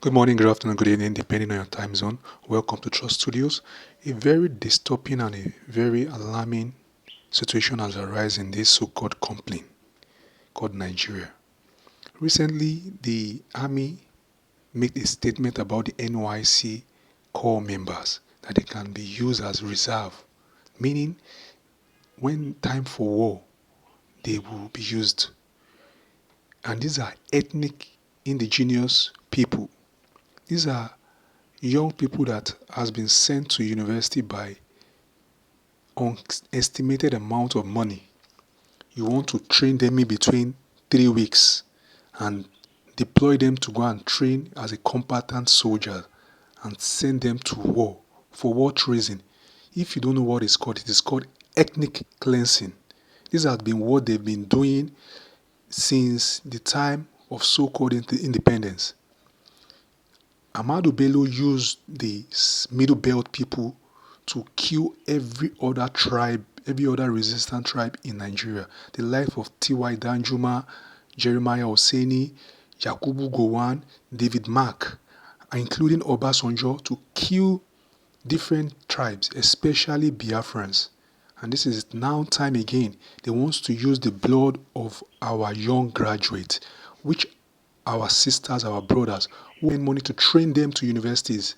Good morning, good afternoon, good evening, depending on your time zone. Welcome to Trust Studios. A very dystopian and a very alarming situation has arisen in this so-called complaint called Nigeria. Recently, the army made a statement about the NYC corps members that they can be used as reserve, meaning when time for war, they will be used. And these are ethnic, indigenous people. These are young people that has been sent to university by unestimated amount of money. You want to train them in between 3 weeks and deploy them to go and train as a combatant soldier and send them to war. For what reason? If you don't know what it's called, it is called ethnic cleansing. This has been what they've been doing since the time of so-called independence. Ahmadu Bello used the Middle Belt people to kill every other tribe, every other resistant tribe in Nigeria. The life of T.Y. Danjuma, Jeremiah Oseni, Yakubu Gowon, David Mark, including Obasanjo, to kill different tribes, especially Biafrans. And this is now time again. They want to use the blood of our young graduates, which our sisters, our brothers, who earn money to train them to universities,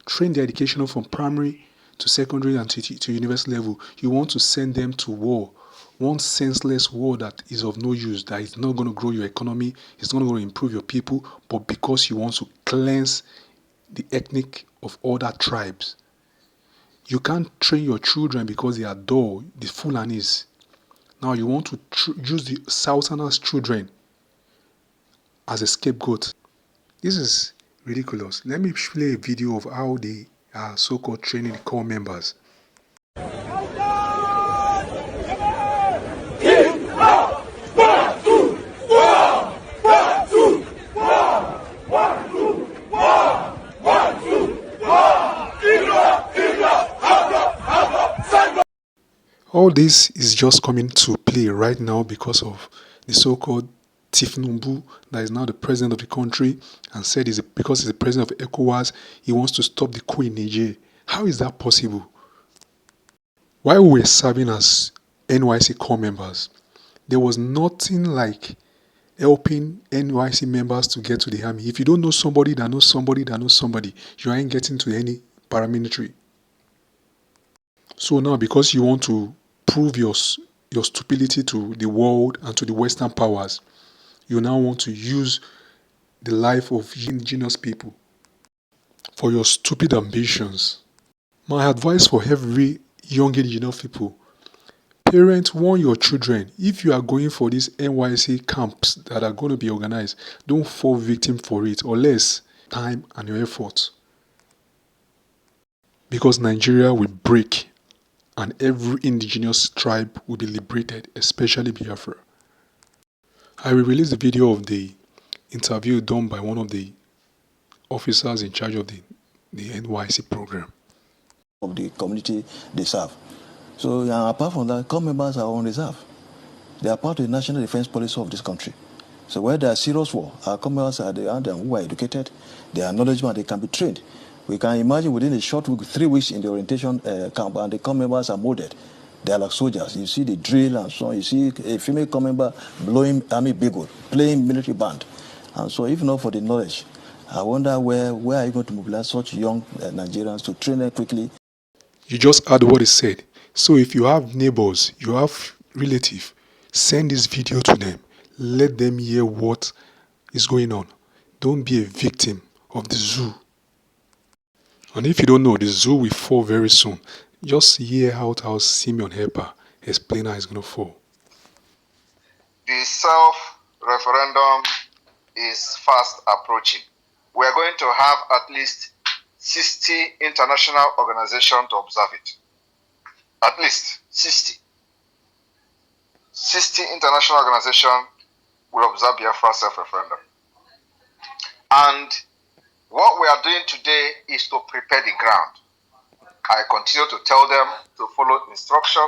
train their education from primary to secondary and to university level. You want to send them to war, one senseless war that is of no use, that is not going to grow your economy, it's not going to improve your people, but because you want to cleanse the ethnic of other tribes. You can't train your children because they are dull, the Fulanis. Now you want to use the Southerners' children as a scapegoat. This is ridiculous. Let me play a video of how they are so-called training the corps members. All this is just coming to play right now because of the so-called Tifnumbu, that is now the president of the country, and said because he's the president of ECOWAS, he wants to stop the coup in Niger. How is that possible? While we were serving as NYC corps members, there was nothing like helping NYC members to get to the army. If you don't know somebody that knows somebody that knows somebody, you ain't getting to any paramilitary. So now, because you want to prove your stupidity to the world and to the Western powers, you now want to use the life of indigenous people for your stupid ambitions. My advice for every young indigenous people: parents, warn your children. If you are going for these NYC camps that are going to be organized, don't fall victim for it, or less time and your effort. Because Nigeria will break and every indigenous tribe will be liberated, especially Biafra. I will release the video of the interview done by one of the officers in charge of the NYC program. Of the community they serve. So apart from that, corps members are on reserve. They are part of the national defense policy of this country. So where there are serious war, our corps members are the ones who are educated, they are knowledgeable, they can be trained. We can imagine within a short week, 3 weeks in the orientation camp, and the corps members are molded. They are like soldiers. You see the drill and so on. You see a female corps member blowing army bugle, playing military band. And so if not for the knowledge, I wonder where are you going to mobilize such young Nigerians to train them quickly? You just heard what he said. So if you have neighbors, you have relatives, send this video to them. Let them hear what is going on. Don't be a victim of the zoo. And if you don't know, the zoo will fall very soon. Just hear out how Simeon Helper explain how it's going to fall. The self-referendum is fast approaching. We are going to have at least 60 international organizations to observe it. At least 60. 60 international organizations will observe Biafra self-referendum. And what we are doing today is to prepare the ground. I continue to tell them to follow instruction,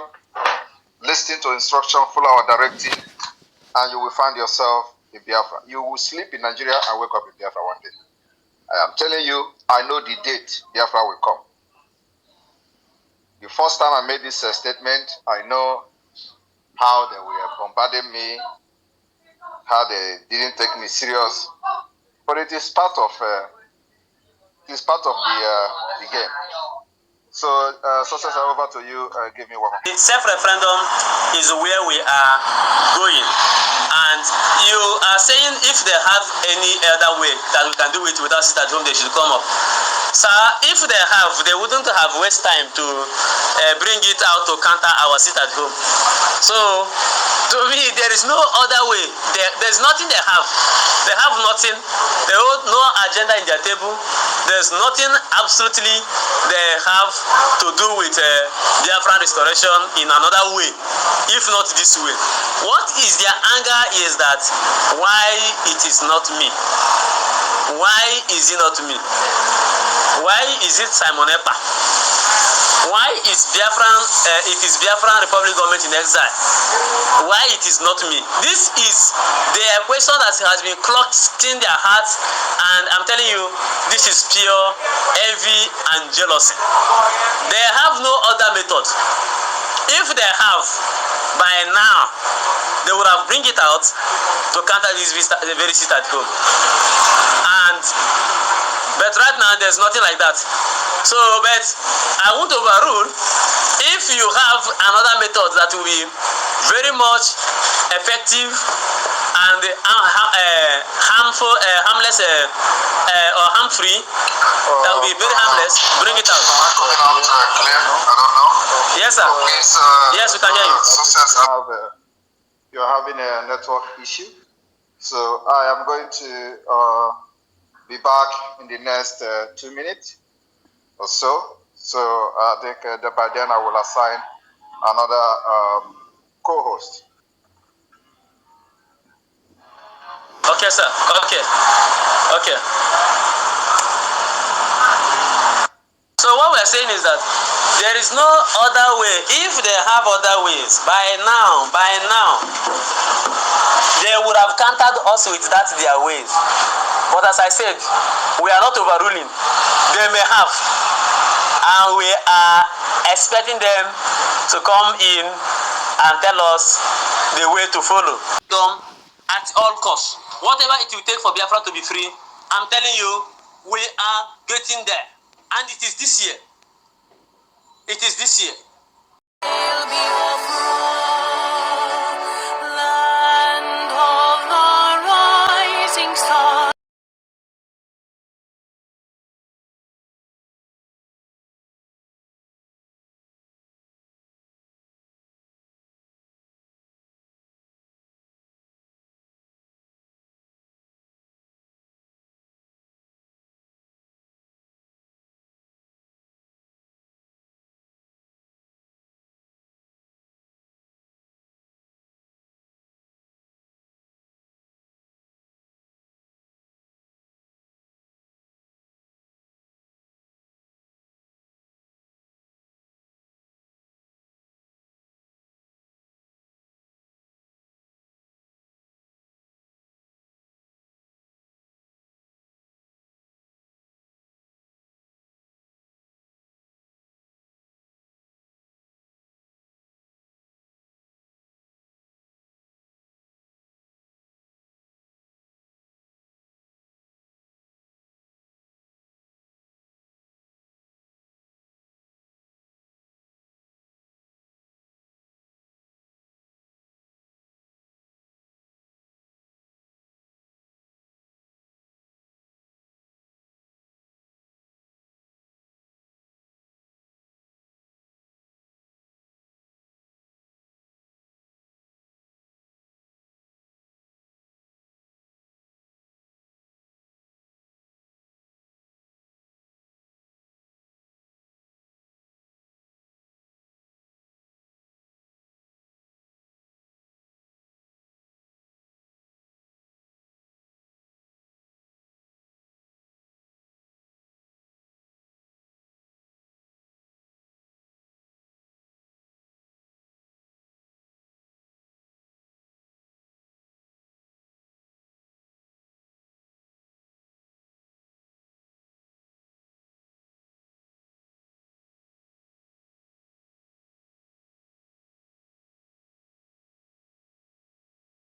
listen to instruction, follow our directive, and you will find yourself in Biafra. You will sleep in Nigeria and wake up in Biafra one day. telling you, I know the date Biafra will come. The first time I made this statement, I know how they were bombarding me, how they didn't take me serious, but it is part of the game. So, Success, over to you. Give me one more. The self-referendum is where we are going, and you are saying if they have any other way that we can do it without sit at home, they should come up. Sir, if they have, they wouldn't have waste time to bring it out to counter our sit at home. So, to me, there is no other way. There's nothing they have. They have nothing. They hold no agenda in their table. There's nothing absolutely they have to do with Biafran restoration in another way, if not this way. What is their anger is that why it is not me? Why is it not me? Why is it Simon Epa? Why is Biafran, it is Biafran Republic government in exile? Why it is not me? This is the question that has been clocked in their hearts, and I'm telling you, this is pure envy and jealousy. They have no other method. If they have, by now, they would have bring it out to counter this very sit at home. But right now, there's nothing like that. So, but I won't overrule. If you have another method that will be very much effective and harmless or harm-free, that will be very harmless, bring it out. Clear? I don't know. Yes, sir. Yes, we can hear you. You're having a network issue. So I am going to be back in the next 2 minutes or so. So I think that by then I will assign another co-host. Okay, sir. Okay. Okay. So what we're saying is that there is no other way. If they have other ways, by now, they would have countered us with that their ways. But as I said, we are not overruling. They may have, and we are expecting them to come in and tell us the way to follow. At all costs, whatever it will take for Biafra to be free, I'm telling you, we are getting there, and it is this year. It is this year.